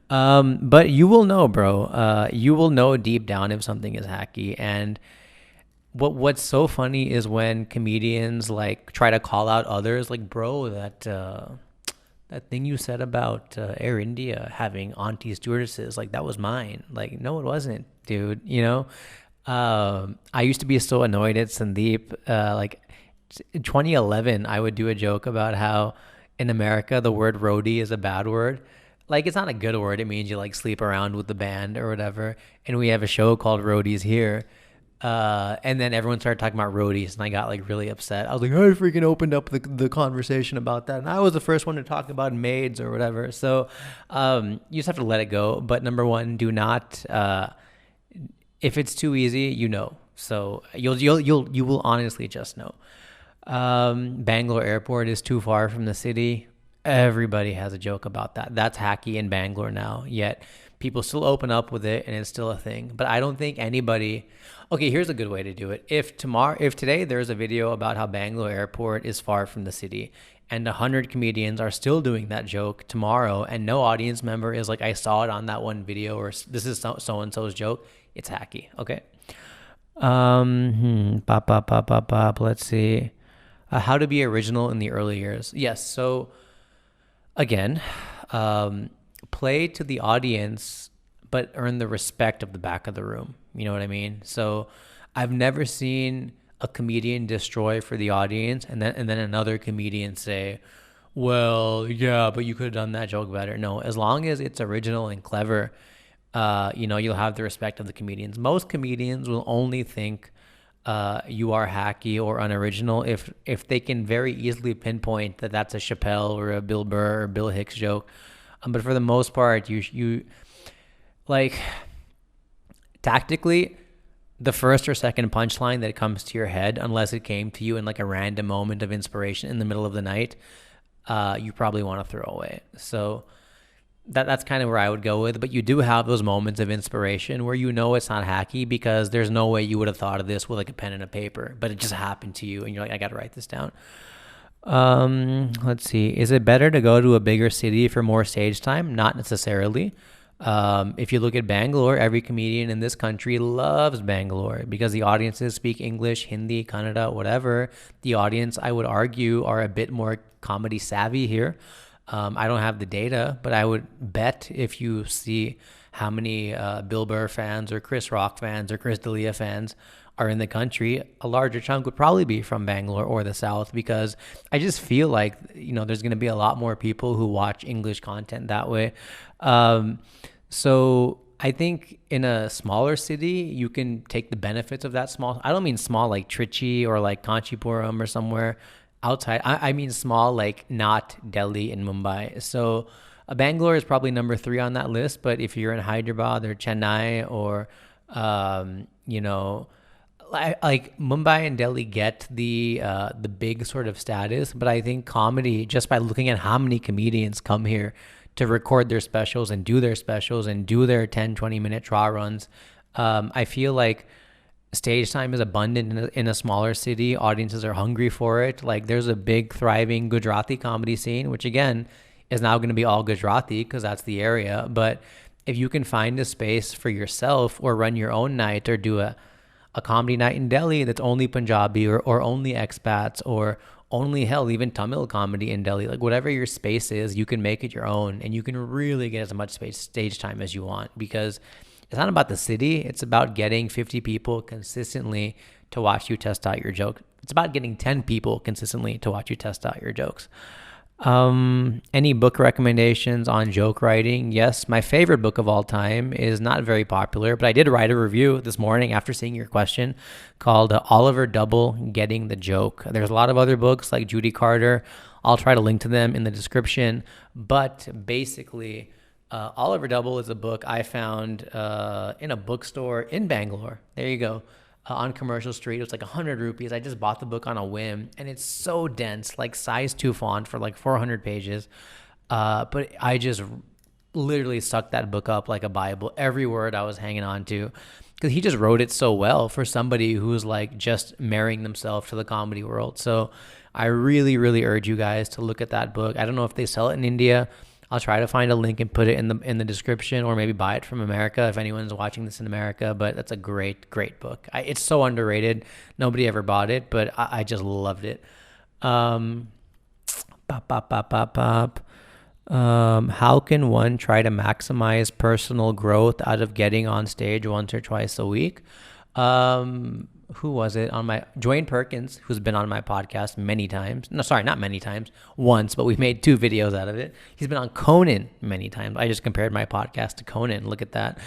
But you will know, bro. You will know deep down if something is hacky. And what's so funny is when comedians like try to call out others, like, bro, that thing you said about Air India having auntie stewardesses, like that was mine. Like, no, it wasn't, dude. I used to be so annoyed at Sandeep. Like in 2011, I would do a joke about how in America, the word roadie is a bad word. Like, it's not a good word. It means you like sleep around with the band or whatever. And we have a show called Roadies here. And then everyone started talking about roadies and I got like really upset. I was like, I freaking opened up the conversation about that. And I was the first one to talk about maids or whatever. So, you just have to let it go. But number one, do not, if it's too easy, so you will honestly just know. Bangalore airport is too far from the city. Everybody has a joke about that. That's hacky in Bangalore now, yet people still open up with it and it's still a thing. But I don't think anybody... Okay, here's a good way to do it. If today there's a video about how Bangalore airport is far from the city and 100 comedians are still doing that joke tomorrow and no audience member is like, I saw it on that one video, or this is so-and-so's joke, it's hacky, okay? Let's see. How to be original in the early years. Yes, so again, play to the audience, but earn the respect of the back of the room. You know what I mean? So I've never seen a comedian destroy for the audience and then another comedian say, well, yeah, but you could have done that joke better. No, as long as it's original and clever, you'll have the respect of the comedians. Most comedians will only think you are hacky or unoriginal if they can very easily pinpoint that that's a Chappelle or a Bill Burr or Bill Hicks joke. But for the most part, you like, tactically, the first or second punchline that comes to your head, unless it came to you in like a random moment of inspiration in the middle of the night, you probably want to throw away. So that's kind of where I would go with. But you do have those moments of inspiration where you know it's not hacky because there's no way you would have thought of this with like a pen and a paper, but it just happened to you and you're like, I got to write this down. Let's see. Is it better to go to a bigger city for more stage time? Not necessarily. If you look at Bangalore, every comedian in this country loves Bangalore because the audiences speak English, Hindi, Kannada, whatever. The audience, I would argue, are a bit more comedy savvy here. I don't have the data, but I would bet if you see how many Bill Burr fans or Chris Rock fans or Chris D'Elia fans are in the country, a larger chunk would probably be from Bangalore or the South, because I just feel like, there's going to be a lot more people who watch English content that way. So I think in a smaller city, you can take the benefits of that small. I don't mean small like Trichy or like Kanchipuram or somewhere outside. I mean small like not Delhi and Mumbai. So Bangalore is probably number 3 on that list. But if you're in Hyderabad or Chennai or, like Mumbai and Delhi get the big sort of status, but I think comedy, just by looking at how many comedians come here to record their specials and do their 10-20 minute trial runs, I feel like stage time is abundant in a smaller city. Audiences are hungry for it. Like there's a big thriving Gujarati comedy scene, which again is now going to be all Gujarati because that's the area. But if you can find a space for yourself or run your own night or do a comedy night in Delhi that's only Punjabi or only expats or only even Tamil comedy in Delhi, like whatever your space is, you can make it your own and you can really get as much stage time as you want, because it's not about the city. It's about getting 50 people consistently to watch you test out your joke. It's about getting 10 people consistently to watch you test out your jokes. Any book recommendations on joke writing? Yes, my favorite book of all time is not very popular, but I did write a review this morning after seeing your question called Oliver Double, Getting the Joke. There's a lot of other books like Judy Carter. I'll try to link to them in the description, but basically Oliver Double is a book I found in a bookstore in Bangalore. There you go. On Commercial Street. It was like 100 rupees. I just bought the book on a whim, and it's so dense, like size 2 font for like 400 pages. But I just literally sucked that book up like a Bible. Every word I was hanging on to, because he just wrote it so well for somebody who's like just marrying themselves to the comedy world. So I really, really urge you guys to look at that book. I don't know if they sell it in India. I'll try to find a link and put it in the description, or maybe buy it from America if anyone's watching this in America. But that's a great, great book. It's so underrated. Nobody ever bought it, but I just loved it. How can one try to maximize personal growth out of getting on stage once or twice a week? Who was it on my Dwayne Perkins, who's been on my podcast many times. No, sorry, not many times. Once, but we made 2 videos out of it. He's been on Conan many times. I just compared my podcast to Conan. Look at that.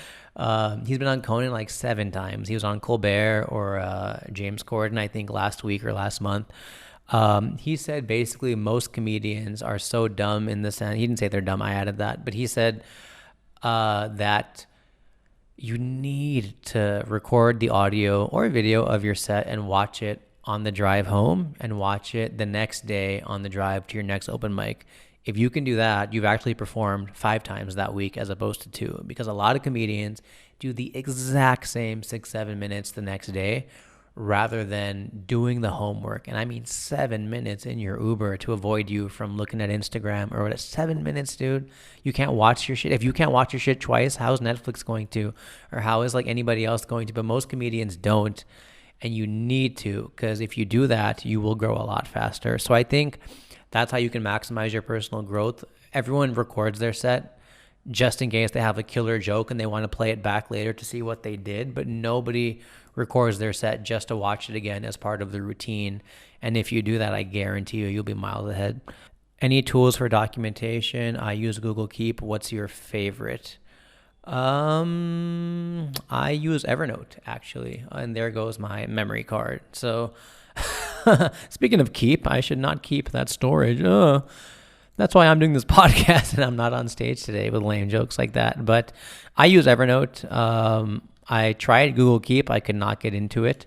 He's been on Conan like 7 times. He was on Colbert or James Corden, I think, last week or last month. He said basically most comedians are so dumb in the sense. He didn't say they're dumb. I added that. But he said that you need to record the audio or video of your set and watch it on the drive home and watch it the next day on the drive to your next open mic. If you can do that, you've actually performed 5 times that week as opposed to 2, because a lot of comedians do the exact same 6-7 minutes the next day rather than doing the homework. And I mean 7 minutes in your Uber to avoid you from looking at Instagram or what. 7 minutes, dude. You can't watch your shit. If you can't watch your shit twice, how is Netflix going to? Or how is like anybody else going to? But most comedians don't. And you need to, because if you do that, you will grow a lot faster. So I think that's how you can maximize your personal growth. Everyone records their set just in case they have a killer joke and they want to play it back later to see what they did. But nobody records their set just to watch it again as part of the routine. And if you do that, I guarantee you'll be miles ahead. Any tools for documentation? I use Google Keep. What's your favorite? I use Evernote, actually. And there goes my memory card. So speaking of keep, I should not keep that storage. That's why I'm doing this podcast and I'm not on stage today with lame jokes like that. But I use Evernote. I tried Google Keep. I could not get into it.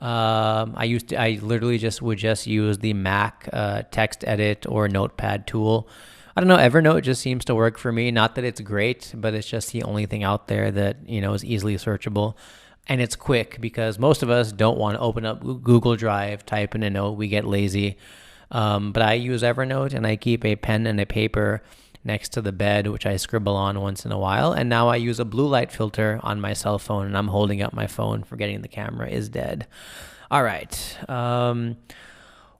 I literally would just use the Mac text edit or notepad tool. I don't know, Evernote just seems to work for me. Not that it's great, but it's just the only thing out there that, is easily searchable. And it's quick because most of us don't want to open up Google Drive, type in a note. We get lazy. But I use Evernote, and I keep a pen and a paper next to the bed, which I scribble on once in a while. And now I use a blue light filter on my cell phone, and I'm holding up my phone, forgetting the camera is dead. All right.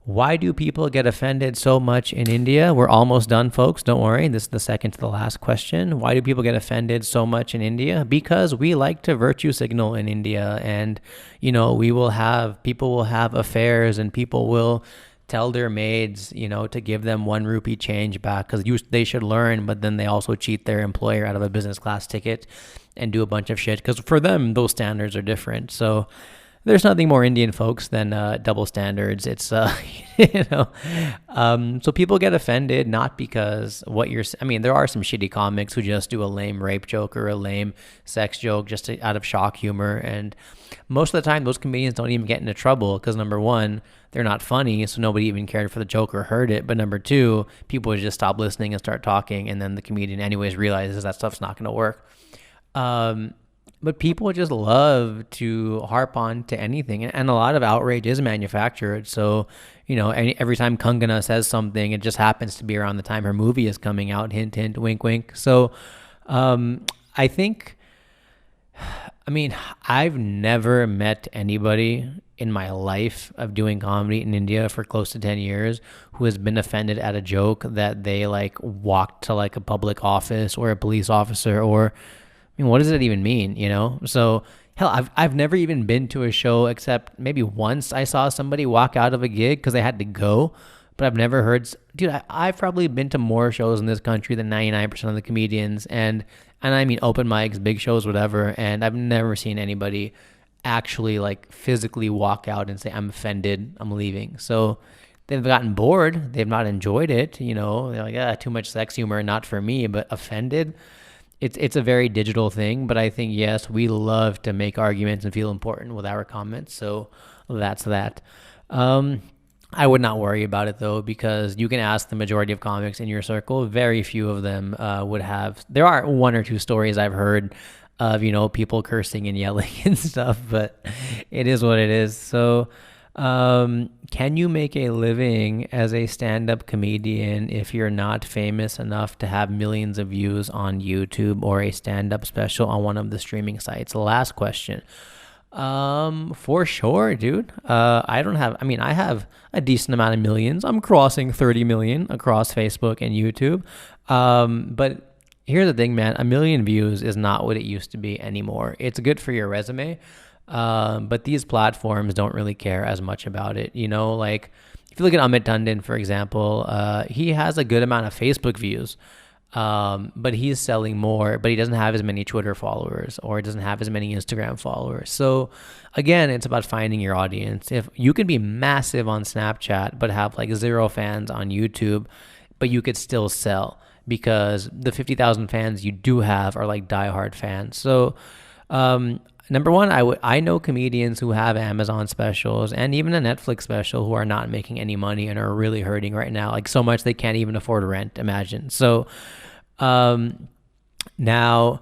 Why do people get offended so much in India? We're almost done, folks. Don't worry. This is the second to the last question. Why do people get offended so much in India? Because we like to virtue signal in India, and, people will have affairs, and people will tell their maids, to give them 1 rupee change back because they should learn, but then they also cheat their employer out of a business class ticket and do a bunch of shit because for them, those standards are different. So there's nothing more Indian, folks, than double standards. It's, so people get offended not because there are some shitty comics who just do a lame rape joke or a lame sex joke just out of shock humor. And most of the time, those comedians don't even get into trouble because, number one, they're not funny, so nobody even cared for the joke or heard it. But number two, people would just stop listening and start talking, and then the comedian anyways realizes that stuff's not going to work. But people just love to harp on to anything, and a lot of outrage is manufactured. So, every time Kangana says something, it just happens to be around the time her movie is coming out. Hint, hint, wink, wink. So, I think, I've never met anybody in my life of doing comedy in India for close to 10 years who has been offended at a joke that they walked to a public office or a police officer or, what does it even mean? So hell, I've never even been to a show except maybe once I saw somebody walk out of a gig because they had to go, but I've never heard, dude, I've probably been to more shows in this country than 99% of the comedians. And I mean, open mics, big shows, whatever. And I've never seen anybody actually physically walk out and say, I'm offended, I'm leaving. So they've gotten bored. They've not enjoyed it. They're like, too much sex humor, not for me, but offended. It's a very digital thing, but I think, yes, we love to make arguments and feel important with our comments. So that's that. I would not worry about it though, because you can ask the majority of comics in your circle. Very few of them would have. There are 1 or 2 stories I've heard of, people cursing and yelling and stuff, but it is what it is. So, can you make a living as a stand-up comedian if you're not famous enough to have millions of views on YouTube or a stand-up special on one of the streaming sites? Last question. For sure, dude. I have a decent amount of millions. I'm crossing 30 million across Facebook and YouTube. But here's the thing, man. 1 million views is not what it used to be anymore. It's good for your resume. But these platforms don't really care as much about it. If you look at Amit Tandon, for example, he has a good amount of Facebook views. But he's selling more, but he doesn't have as many Twitter followers or doesn't have as many Instagram followers. So again, it's about finding your audience. If you can be massive on Snapchat, but have 0 fans on YouTube, but you could still sell because the 50,000 fans you do have are diehard fans. So, number one, I know comedians who have Amazon specials and even a Netflix special who are not making any money and are really hurting right now, so much they can't even afford rent, imagine. So now,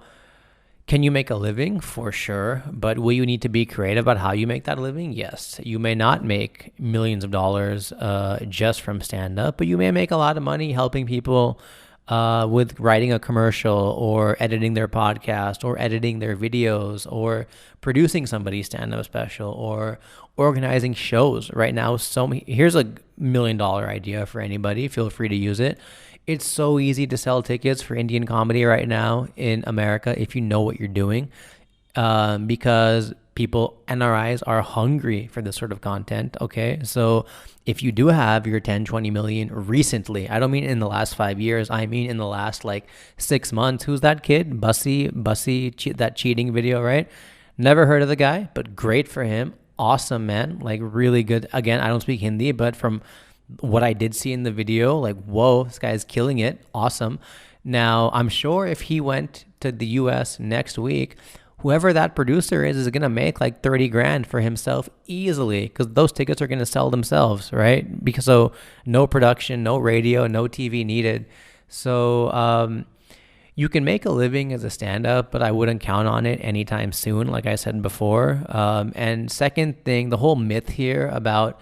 can you make a living? For sure. But will you need to be creative about how you make that living? Yes. You may not make millions of dollars just from stand-up, but you may make a lot of money helping people with writing a commercial or editing their podcast or editing their videos or producing somebody's stand-up special or organizing shows. Right now, here's a $1 million idea for anybody. Feel free to use it. It's so easy to sell tickets for Indian comedy right now in America if you know what you're doing, because NRIs are hungry for this sort of content. Okay. So if you do have your 10, 20 million recently, I don't mean in the last 5 years, I mean in the last 6 months. Who's that kid? Bussy, that cheating video, right? Never heard of the guy, but great for him. Awesome, man. Really good. Again, I don't speak Hindi, but from what I did see in the video, whoa, this guy's killing it. Awesome. Now, I'm sure if he went to the US next week, whoever that producer is going to make like 30 grand for himself easily, because those tickets are going to sell themselves, right? Because so no production, no radio, no TV needed. So you can make a living as a stand-up, but I wouldn't count on it anytime soon, like I said before. And second thing, the whole myth here about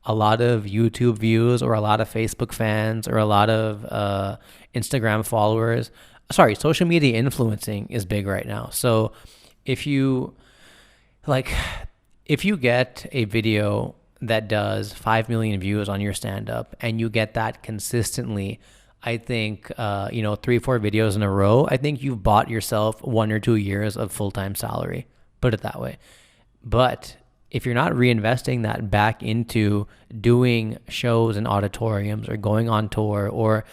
a lot of YouTube views or a lot of Facebook fans or a lot of Instagram followers. Sorry, social media influencing is big right now. So if you get a video that does 5 million views on your stand-up and you get that consistently, I think, 3-4 videos in a row, I think you've bought yourself 1 or 2 years of full-time salary, put it that way. But if you're not reinvesting that back into doing shows in auditoriums or going on tour or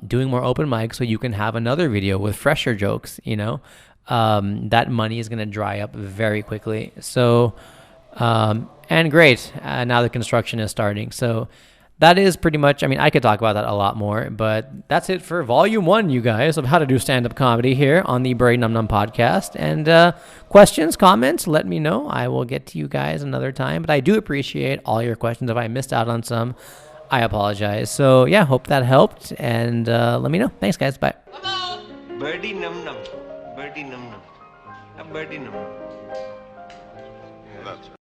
doing more open mics so you can have another video with fresher jokes, that money is going to dry up very quickly. So, and great, now the construction is starting. So that is pretty much, I could talk about that a lot more, but that's it for volume 1, you guys, of how to do stand-up comedy here on the Birdy Num Num podcast. And questions, comments, let me know. I will get to you guys another time, but I do appreciate all your questions. If I missed out on some, I apologize. So yeah, hope that helped, and let me know. Thanks, guys. Bye. Birdy Num Num. Birdy Num Num. A Birdy Num Num.